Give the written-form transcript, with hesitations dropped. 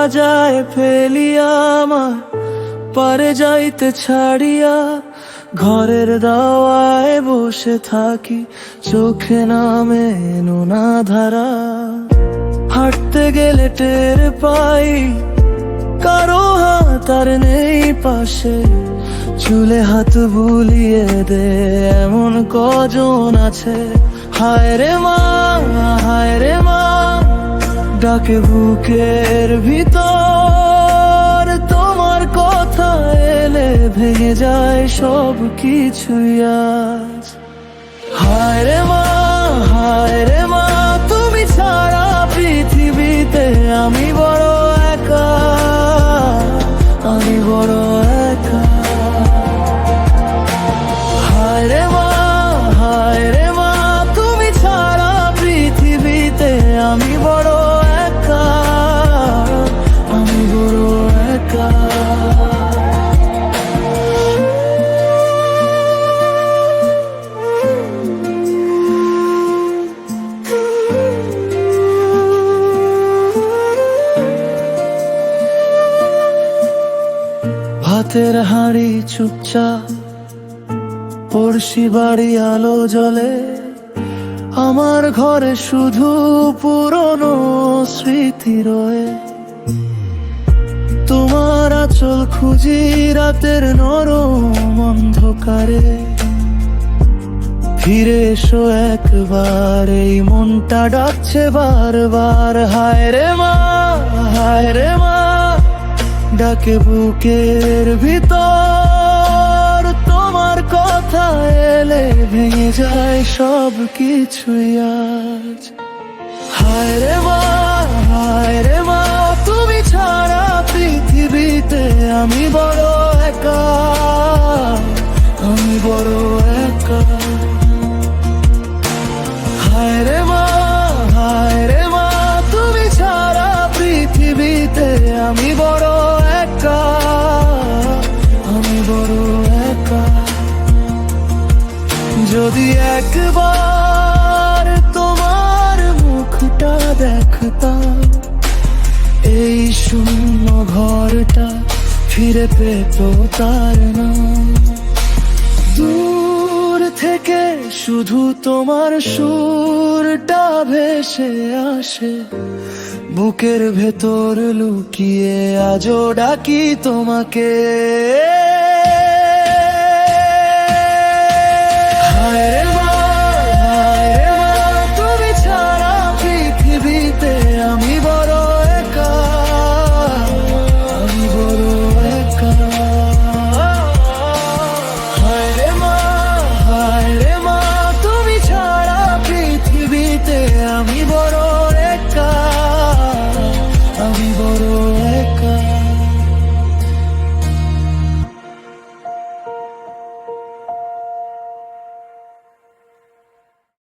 বাজায় ফেলিয়া আমার পারে যাইতে ছাড়িয়া, ঘরের দাওয়ায় বসে থাকি, চোখে নামে নোনা ধারা। হাঁটতে গেলে টের পাই কারো হাত আর নেই পাশে, চুলে হাত বুলিয়ে দে এমন কজন আছে। হায় রে মা, হায় রে মা, ডাকে বুকের ভিতর, তোমার কথা এলে ভেঙে যায় সব কিছুই আজ। হায় রে মা, হায় রে মা, তুমি ছাড়া পৃথিবীতে আমি বড় একা, আমি বড় একা। হায় রে মা, হায় রে মা, তুমি ছাড়া পৃথিবীতে আমি বড় একা, আমি বড় একা। ভাতের হাঁড়ি চুপচাপ পড়শি বাড়ি আলো জ্বলে, আমার ঘরে শুধু পুরনো স্মৃতি রয়ে। তোমার আঁচল খুঁজি রাতের নরম অন্ধকারে, ফিরে এসো একবার, এই মনটা ডাকছে বারবার। হায় রে মা, হায় রে মা, ডাকে বুকের ভিতর, তোমার কথা এলে ভেঙে যায় সব কিছুই আজ। হায় রে মা, হায় রে মা, তুমি ছাড়া পৃথিবীতে আমি বড় একা, আমি বড় একা। হায় রে মা, হায় রে মা, তুমি ছাড়া পৃথিবীতে আমি বড় একা, আমি বড় একা। যদি একবার তোমার মুখটা দেখতাম, এই শূন্য ঘরটা ফিরে পেত তার নাম। দূর থেকে শুধু তোমার সুরটা ভেসে আসে, বুকের ভেতর লুকিয়ে আজও ডাকি তোমাকে।